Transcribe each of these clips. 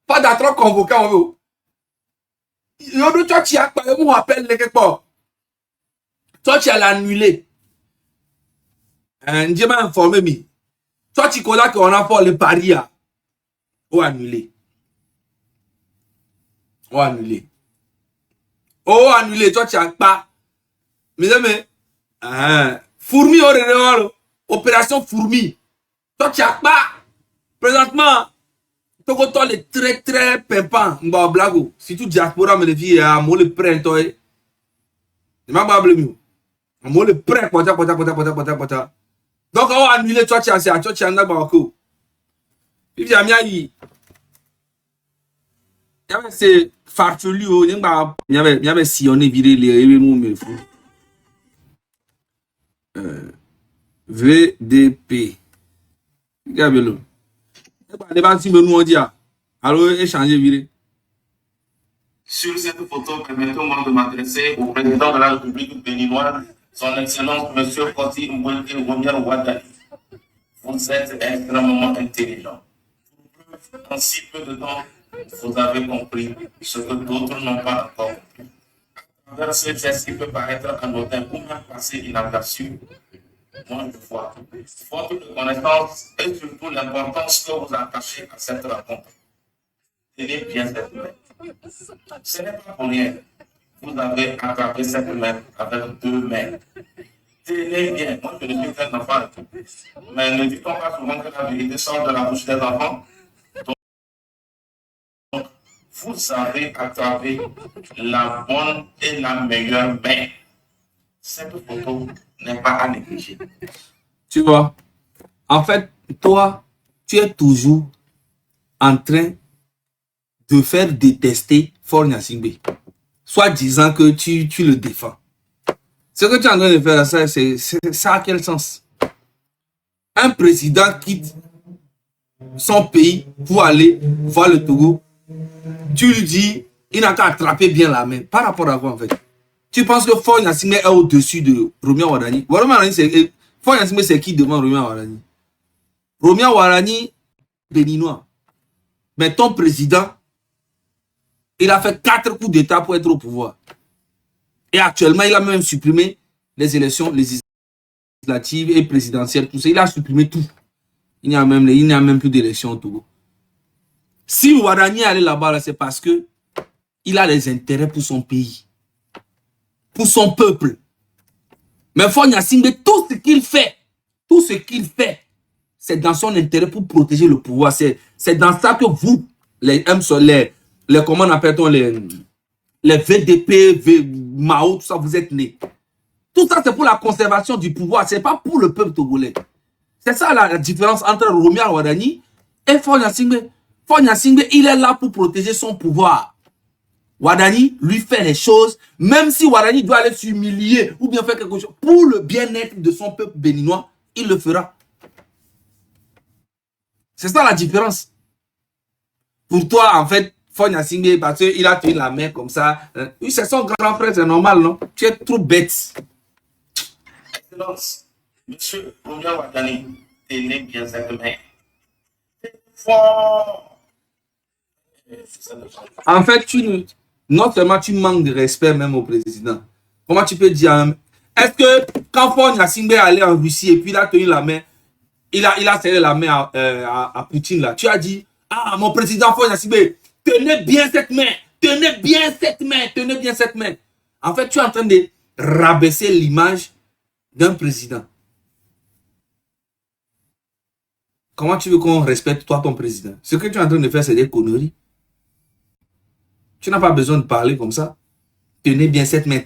Pas d'être convoqué, on veut. Yodo, toi, tu as pas, on appelle quelque part. Toi, tu as l'annulé. Dieu m'a informé, mais. Toi, tu connais qu'on a fait le pari, ou annulé. Ou annulé. Oh, annulé, toi, tu as pas. Mais, fourmi, opération fourmi. Toi, tu as pas. Présentement, tu es très, très pimpant. Blago. Si tu diaspora, me dit, moi, le prêt, toi, je m'en bats mieux. Moi, le prêt, pota. Donc, on va annuler, toi, tu as un d'accord. Puis, il y avait ces farfelus, il y avait sillonné, viré les mais fou. VDP. Regardez-le. Les bâtiments, si nous dit, alors échanger, viré. Sur cette photo, permettez-moi de m'adresser au président de la République béninoise, son Excellence M. Koti Mbouete Romier Ouadani. Vous êtes extrêmement intelligent. En si peu de temps, vous avez compris ce que d'autres n'ont pas encore compris. À travers ce geste qui peut paraître anodin ou même passer inaperçu, moi je vois votre reconnaissance et surtout l'importance que vous attachez à cette rencontre. Tenez bien cette main. Ce n'est pas pour rien. Vous avez attrapé cette main avec 2 mains. Tenez bien. Moi, je ne suis qu'un enfant. Mais ne dit-on pas souvent que la vérité sort de la bouche des enfants? Donc, vous avez attrapé la bonne et la meilleure main. Cette photo n'est pas à négliger. Tu vois, en fait, toi, tu es toujours en train de faire détester Faure Gnassingbé, soit disant que tu le défends. Ce que tu es en train de faire, ça a quel sens? Un président quitte son pays pour aller voir le Togo. Tu lui dis, il n'a qu'à attraper bien la main. Par rapport à quoi, en fait? Tu penses que Faure Gnassingbé est au-dessus de Romia Wadani? Faure Gnassingbé, c'est qui devant Romia Wadani? Romia Wadani, béninois. Mais ton président, il a fait 4 coups d'État pour être au pouvoir. Et actuellement, il a même supprimé les élections législatives et présidentielles, tout ça. Il a supprimé tout. Il n'y a même plus d'élections au Togo. Si Wadani est allé là-bas, c'est parce que il a les intérêts pour son pays, pour son peuple. Mais Faure Gnassingbé, tout ce qu'il fait, c'est dans son intérêt pour protéger le pouvoir. C'est dans ça que vous, comment on appelle-t-on les VDP, Mao, tout ça, vous êtes nés. Tout ça, c'est pour la conservation du pouvoir. C'est pas pour le peuple togolais. C'est ça la différence entre Romia Wadani et Faure Gnassingbé. Faure Gnassingbé, il est là pour protéger son pouvoir. Wadani lui fait les choses, même si Wadani doit aller s'humilier ou bien faire quelque chose pour le bien-être de son peuple béninois, il le fera. C'est ça la différence. Pour toi, en fait, Faure Gnassingbé, parce qu'il a tenu la main comme ça. Oui, c'est son grand frère, c'est normal, non? Tu es trop bête. Excellence, Monsieur Romia Wadani, tenez bien cette main. En fait, non seulement tu manques de respect même au président. Comment tu peux dire? Est-ce que quand Faure Gnassingbé est allé en Russie et puis il a tenu la main, il a serré la main à Poutine là, tu as dit, ah, mon président Faure Gnassingbé, tenez bien cette main, tenez bien cette main, tenez bien cette main. En fait, tu es en train de rabaisser l'image d'un président. Comment tu veux qu'on respecte toi ton président? Ce que tu es en train de faire, c'est des conneries. Tu n'as pas besoin de parler comme ça. Tenez bien cette main,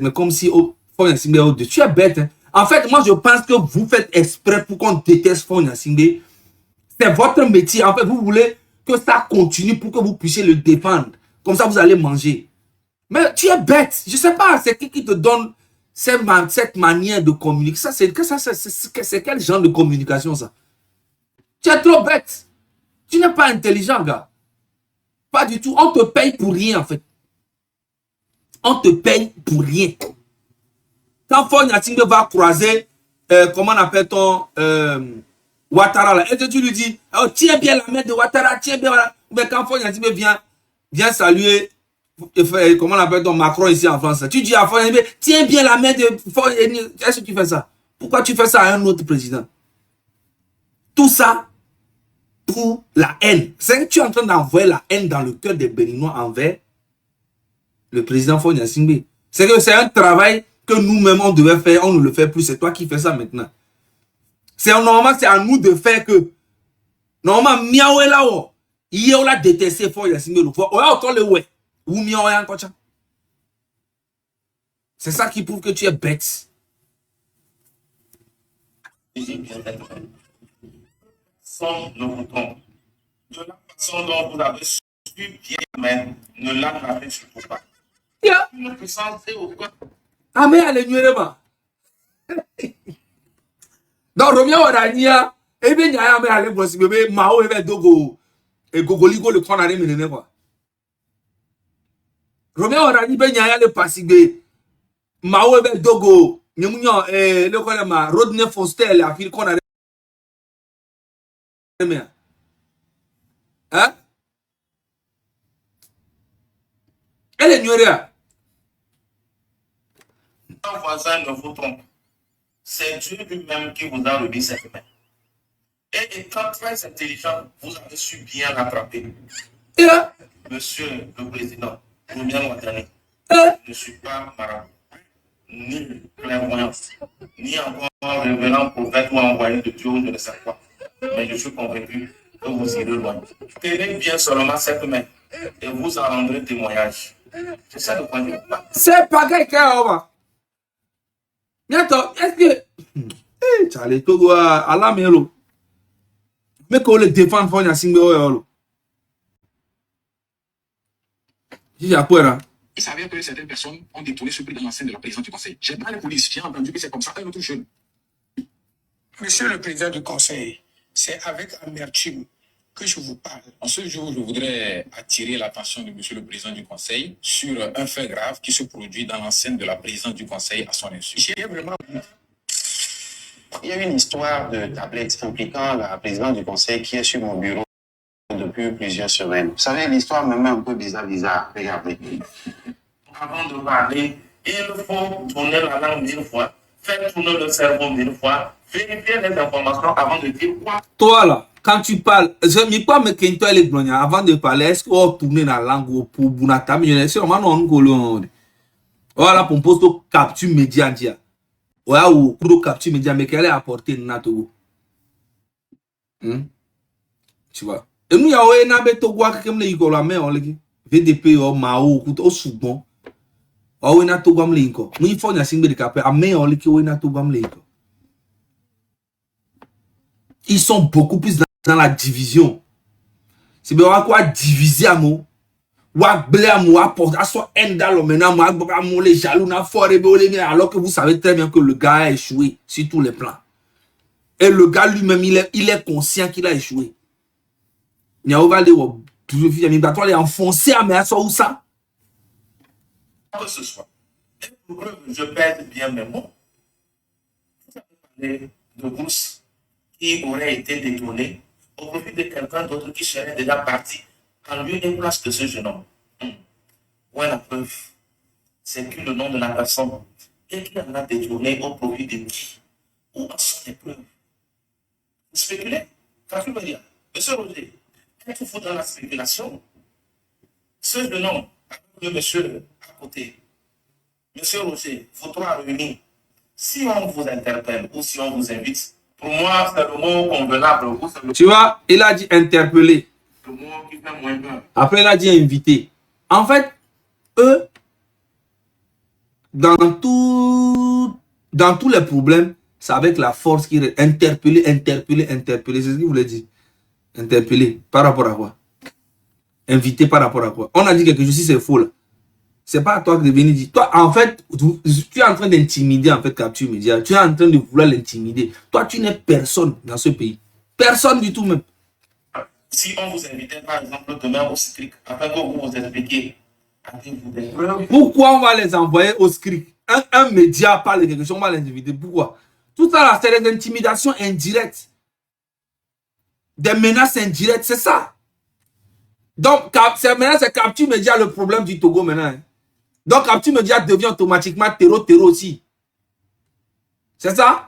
comme si Faure Gnassingbé est au-dessus. Tu es bête. Hein? En fait, moi, je pense que vous faites exprès pour qu'on déteste Faure Gnassingbé. C'est votre métier. En fait, vous voulez que ça continue pour que vous puissiez le défendre. Comme ça, vous allez manger. Mais tu es bête. Je ne sais pas, c'est qui te donne cette manière de communiquer. C'est quel genre de communication, ça? Tu es trop bête. Tu n'es pas intelligent, gars. Pas du tout. On te paye pour rien, en fait. On te paye pour rien. Quand Faure Gnassingbé va croiser comment on appelle-t-on, Ouattara là. Et que tu lui dis, oh, tiens bien la main de Ouattara, tiens bien, voilà. Mais quand Faure Gnassingbé vient saluer, comment on appelle-t-on, Macron ici en France, tu dis à Faure Gnassingbé, tiens bien la main de Faure. Est-ce que tu fais ça? Pourquoi tu fais ça à un autre président? Tout ça pour la haine. C'est que tu es en train d'envoyer la haine dans le cœur des Béninois envers le président Faure Gnassingbé. C'est que c'est un travail que nous-mêmes on devait faire, on ne le fait plus. C'est toi qui fais ça maintenant. C'est normal, c'est à nous de faire que. Normalement, miaoué là-haut, il y a détesté Faure Gnassingbé le fois. Ou miaoué encore. C'est ça qui prouve que tu es bête. Sans le bouton. De la façon dont vous avez su bien, mais ne l'attrapez surtout pas. Une puissance est au quoi? Ah, mais elle est nuée, donc, Romeo Orania, et bien, il y a un aller pour bébé, Mao et Dogo, et Gogoligo le prendre à l'émener, quoi. Romeo Orania, ben, il y a le passé, Mao et Dogo, Nyamunyo, et le Kolema, Rodney Foster, la fille qu'on a. Hein? Elle est nuée. Un voisin ne vous trompe. C'est Dieu lui-même qui vous a remis cette main. Et étant très intelligent, vous avez su bien l'attraper. Monsieur le Président, Romian Ouattara, je ne suis pas marabout, ni clairvoyant, ni encore révérend prophète ou envoyé de Dieu, je ne sais quoi. Mais je suis convaincu que vous irez loin. Tenez bien seulement cette main et vous en rendrez témoignage. C'est ça le point de vue. C'est pas quelqu'un, est-ce que. Charlie, Togo, Allah Melo. Mais qu'on le défend, Faure Gnassingbé, Il savait que certaines personnes ont détourné ce prix dans l'enceinte de la présidence du Conseil. J'ai pas les polices, j'ai entendu que c'est comme ça, un autre jeune. Monsieur le président du Conseil, c'est avec amertume que je vous parle. En ce jour, je voudrais attirer l'attention de monsieur le président du Conseil sur un fait grave qui se produit dans l'enceinte de la présidence du Conseil à son insu. J'ai vraiment... Il y a une histoire de tablette impliquant la présidente du Conseil qui est sur mon bureau depuis plusieurs semaines. Vous savez, l'histoire me met un peu bizarre. Regardez. Avant de parler, il faut tourner la langue 1000 fois, faire tourner le cerveau 1000 fois, vérifier les informations avant de dire quoi. Toi là, quand tu parles, je ne sais pas avant de parler, est-ce qu'on va tourner la langue pour Bunata? Mais je sais pas, non, voilà, pour poste capture média. Ouais, ou pour capture média, mais qu'elle est apportée Nato. Tu vois. Et nous, il y a un peu de Togo qui est comme la main, VDP, Mao, au Soudan. Oh, il y a Togo qui est comme il faut Gnassingbé de Capé, à main, il y a Togo qui est comme ils sont beaucoup plus dans la division. C'est bien quoi diviser à moi. Les jaloux alors que vous savez très bien que le gars a échoué sur tous les plans. Et le gars lui-même, il est conscient qu'il a échoué. Il va aller enfoncer à mes ou ça. Que ce soit. Et pour que je pèse bien mes mots, vous avez parlé de Brousse qui aurait été détourné au profit de quelqu'un d'autre qui serait déjà parti en lieu et place de ce jeune homme. Ouais, la preuve, c'est que le nom de la personne et qui en a détourné au profit de qui? Où en sont les preuves? Vous spéculez? Qu'est-ce que dire? Monsieur Roger, êtes-vous dans la spéculation? Ce jeune homme, avec le monsieur à côté, monsieur Roger, vous trois réunis, si on vous interpelle ou si on vous invite, pour moi, c'est le mot convenable. Tu vois, il a dit interpeller. Le mot qui fait moins peur. Après, il a dit inviter. En fait, eux, dans tous les problèmes, c'est avec la force qui interpeller. C'est ce qu'il voulait dire. Interpeller. Par rapport à quoi? Inviter par rapport à quoi? On a dit quelque chose, si c'est faux là. C'est pas à toi de venir dire. Toi, en fait, tu es en train d'intimider, en fait, Capture Média. Tu es en train de vouloir l'intimider. Toi, tu n'es personne dans ce pays. Personne du tout même. Si on vous invitait, par exemple, demain au SCRIC, afin que vous vous expliquiez, avez-vous des preuves? Pourquoi on va les envoyer au SCRIC? Un média parle de quelque chose, on va les inviter. Pourquoi? Tout ça là, c'est des intimidations indirectes. Des menaces indirectes, c'est ça. Donc, maintenant, c'est Capture Média le problème du Togo maintenant. Hein. Donc, Capture Média devient automatiquement terreau aussi. C'est ça?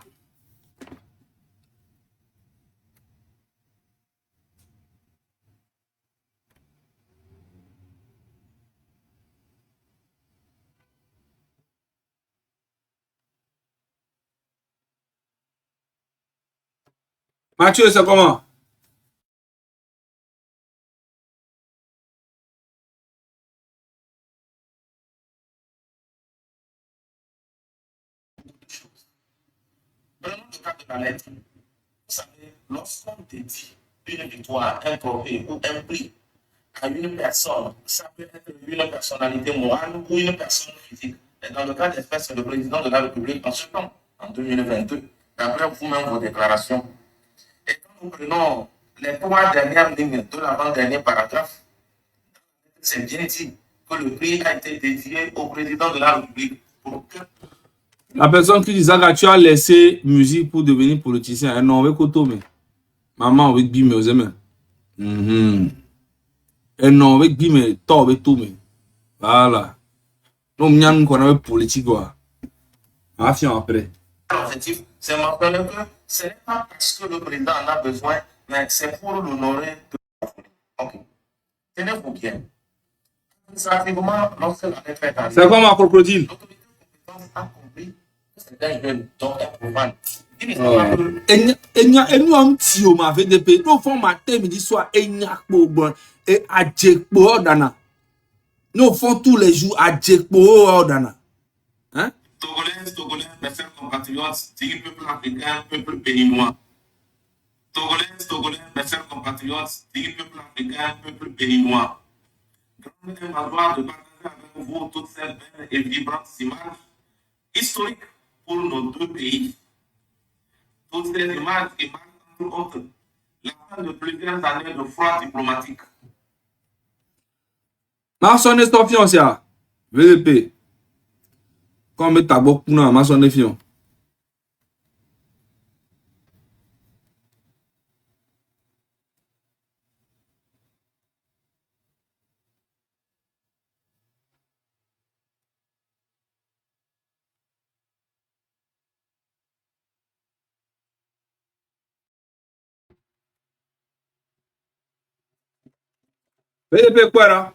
Mathieu, c'est comment? Prenons le cas de la lettre. Vous savez, lorsqu'on te dit une victoire, un trophée ou un prix à une personne, ça peut être une personnalité morale ou une personne physique. Et dans le cas d'espèce, c'est le président de la République en ce temps, en 2022, d'après vous-même vos déclarations. Et quand nous prenons les 3 dernières lignes de l'avant-dernier paragraphe, c'est bien dit que le prix a été dédié au président de la République pour que La personne qui dit ça, tu as laissé musique pour devenir politicien. Non, avec Koto, mais maman, avec Bime, aux amis. Et non, avec Bime, toi, avec tout, mais voilà. Donc, nous avons qu'on avait politique, quoi. Affiant après. l'objectif, c'est mentionner que ce n'est pas parce que le président en a besoin, mais c'est pour l'honorer de la folie. Ok. Tenez-vous bien. Administrativement, lorsque la lettre est arrivée, C'est comme un crocodile. l'autorité compétente a compris que c'est un jeune, donc un profane. Il ne sait pas que Et nous avons dit au VDP, nous faisons matin, midi, soir, et nous à Djekpo, Dana. Nous faisons tous les jours à Djekpo, Dana. Hein? Togolais, mes chers compatriotes, dit peuple africain, peuple béninois. Togolais, mes chers compatriotes, dit peuple africain, peuple béninois. Grande est ma joie de partager avec vous toutes ces belles et vibrantes images historiques pour nos deux pays. Toutes ces images qui marquent entre autres la fin de plusieurs années de froid diplomatique. Ma sonne est fiancée, VDP. Comme tu as beaucoup de ma sonne est fiancée. VDP quoi là?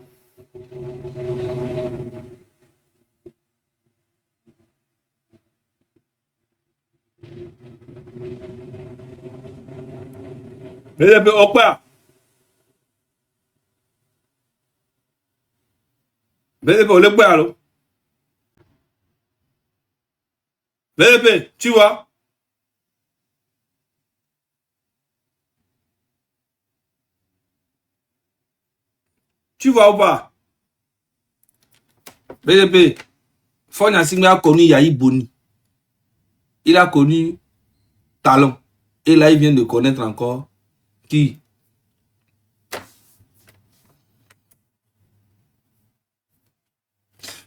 VDP au quoi? VDP au le quoi alors? VDP, tu vois? Tu vois ou pas? VDP, Fonia Singh a connu Yahi Boni. Il a connu Talon. Et là, il vient de connaître encore qui?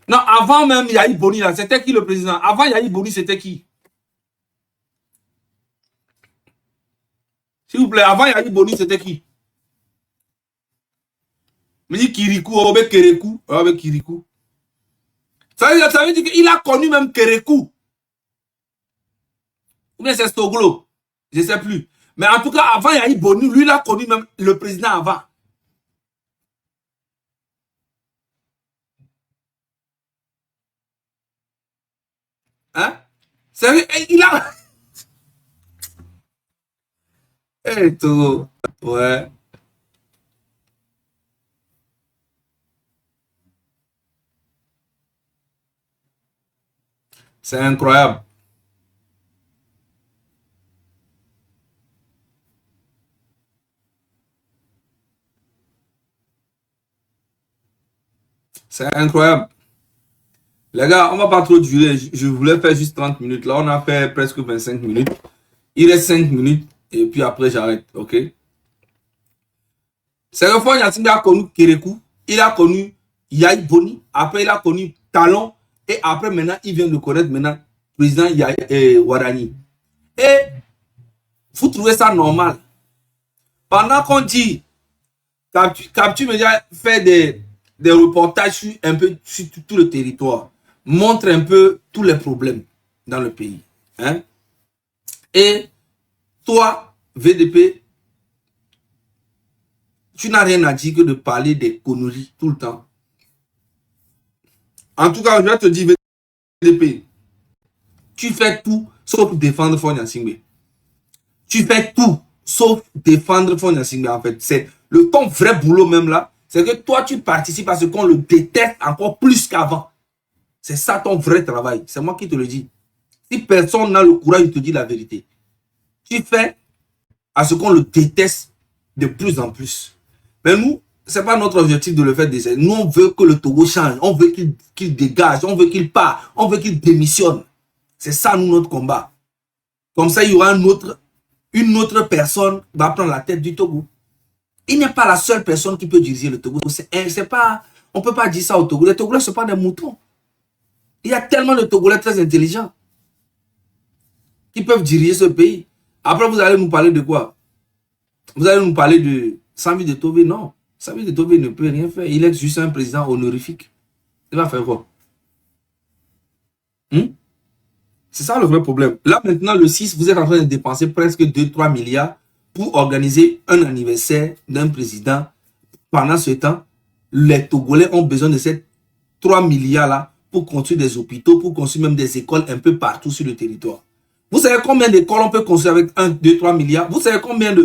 Non, avant même Yahi Boni, là, c'était qui le président? Avant Yahi Boni, c'était qui? S'il vous plaît, avant Yahi Boni, c'était qui? Me dit Kirikou, Obe Kerekou, Obe Kirikou. Ça veut dire qu'il a connu même Kerekou. Ou bien c'est Stoglo. Je ne sais plus. Mais en tout cas, avant Yahi Boni, lui, il a connu même le président avant. Hein? Sérieux, il a... Eh, tout. Ouais. C'est incroyable. C'est incroyable. Les gars, on va pas trop durer. Je voulais faire juste 30 minutes. Là, on a fait presque 25 minutes. Il reste 5 minutes. Et puis après, j'arrête. OK? C'est le fois, Yassine a connu Kerekou. Il a connu Yahi Boni. Après, il a connu Talon. Et après, maintenant, il vient de connaître maintenant le président Wadani. Et vous trouvez ça normal. Pendant qu'on dit, Capture Média fait des reportages sur, un peu sur tout le territoire, montre un peu tous les problèmes dans le pays. Hein? Et toi, VDP, tu n'as rien à dire que de parler des conneries tout le temps. En tout cas, je vais te dire, VDP, tu fais tout sauf défendre Fonia Singbe. Tu fais tout sauf défendre Fonia Singbe, en fait. C'est ton vrai boulot même là, c'est que toi, tu participes à ce qu'on le déteste encore plus qu'avant. C'est ça ton vrai travail. C'est moi qui te le dis. Si personne n'a le courage de te dire la vérité, tu fais à ce qu'on le déteste de plus en plus. Mais nous, ce n'est pas notre objectif de le faire d'essayer. Nous, on veut que le Togo change. On veut qu'il dégage. On veut qu'il parte. On veut qu'il démissionne. C'est ça, nous, notre combat. Comme ça, il y aura une autre personne qui va prendre la tête du Togo. Il n'est pas la seule personne qui peut diriger le Togo. On ne peut pas dire ça au Togo. Les Togolais ne sont pas des moutons. Il y a tellement de Togolais très intelligents qui peuvent diriger ce pays. Après, vous allez nous parler de quoi? Vous allez nous parler de Samy de Tové? Non. Samy de Tové ne peut rien faire. Il est juste un président honorifique. Il va faire quoi? C'est ça le vrai problème. Là, maintenant, le 6, vous êtes en train de dépenser presque 2-3 milliards pour organiser un anniversaire d'un président. Pendant ce temps, les Togolais ont besoin de ces 3 milliards-là pour construire des hôpitaux, pour construire même des écoles un peu partout sur le territoire. Vous savez combien d'écoles on peut construire avec 1, 2, 3 milliards? Vous savez combien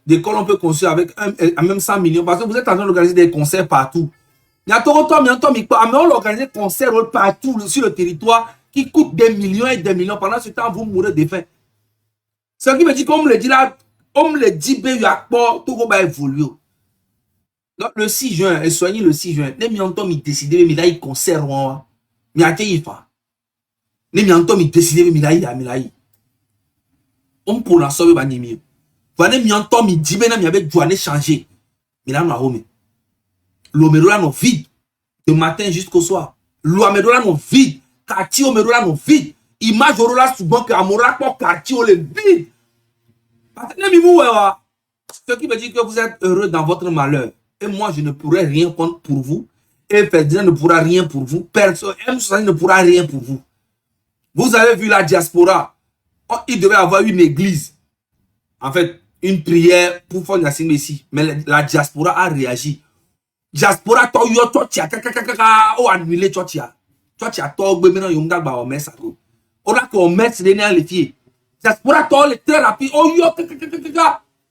d'écoles on peut construire avec même 100 millions? Parce que vous êtes en train d'organiser des concerts partout. Il y a mais on organise des concerts partout sur le territoire qui coûtent des millions et des millions. Pendant ce temps, vous mourrez de faim. Ce qui veut dire qu'on me le dit là, on me le dit, tout va évoluer. Donc, le 6 juin, et soignez le 6 juin, les miantons m'y décident, mais là, ils conservent. Mais à qui il fait? Les miantons m'y décident, mais là, il on pour la sauver, il y a voilà, miantons m'y dit, mais là, il y avait douane changé. Mais là, on a remis. L'omero là, non vide. De matin jusqu'au soir. L'omero là, non vide. Quartier omero là, non vide. Image oro là, souvent, que Amora, pour quartier, on le vide. Parce que ce qui veut dire que vous êtes heureux dans votre malheur. Et moi, je ne pourrai rien pour vous. Et Ferdinand ne pourra rien pour vous. Personne, M60 ne pourra rien pour vous. Vous avez vu la diaspora. Oh, il devait avoir une église. En fait, une prière pour faire Nassim Messi. Mais la diaspora a réagi. Diaspora, toi, oh, annulé, toi, tu as maintenant, yonga, bah, on met ça. On a qu'on met ce dernier les filles. Diaspora, toi, les très rapide. Oh,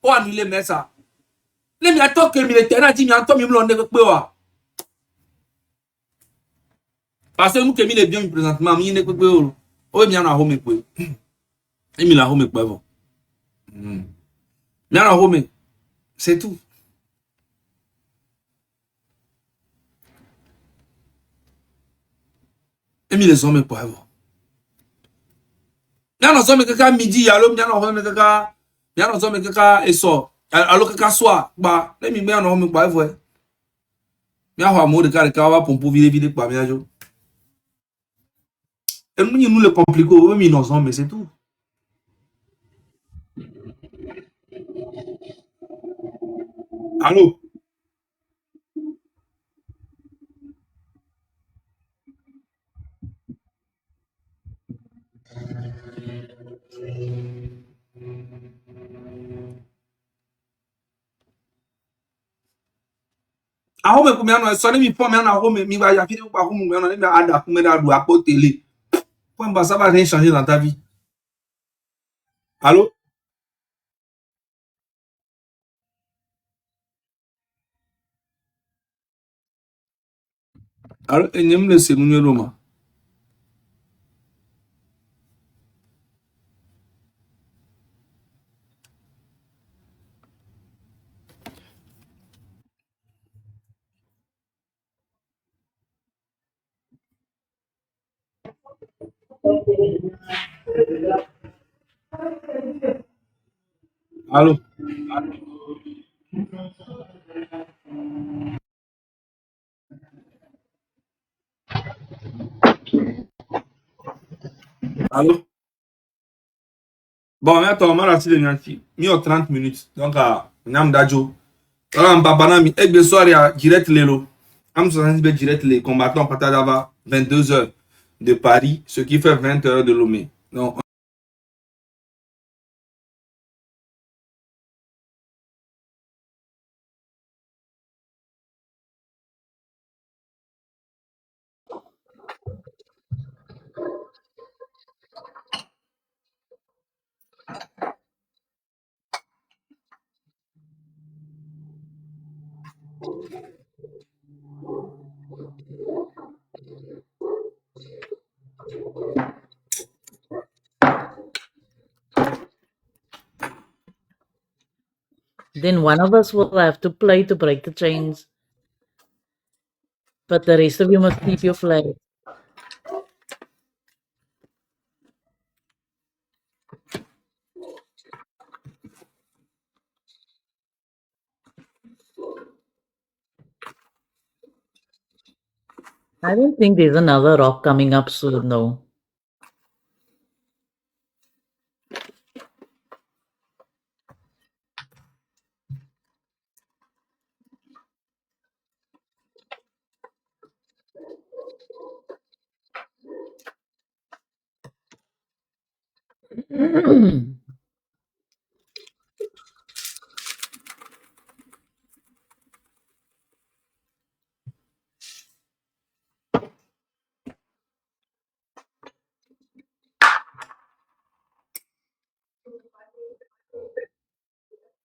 oh, annulé, mais ça. Les miatons que militaires a dit, miatons, ils m'ont dit que parce que nous qui est bien présentement, il n'est pas que oh bien à home quoi. Il me la home quoi bon. Bien à home, c'est tout. Et les hommes quoi bon. Bien aux hommes que midi, alors bien aux hommes que et so. Alors que soir, bah, les mi bien à home quoi bon. Bien à mot de caractère pour vide quoi bien jo. Et nous le compliquons, mais nos hommes, c'est tout. Allô? Ahome kumiano so ni mi pon mi na home mi va ya fi pa home mi na mi ada ku me da du apo télé. Point ça va rien changer dans ta vie. Allô? Allô, enyem le se numéro ma. Allô? Allô? Bon, attends, on a mis 30 minutes. Donc, Nam Dajo. On va mi egbe soria direct lelo. Am so direct les combattants patadava 22h de Paris, ce qui fait 20h de Lomé. Donc, Then one of us will have to play to break the chains. But the rest of you must keep your flag. I don't think there's another rock coming up soon, though.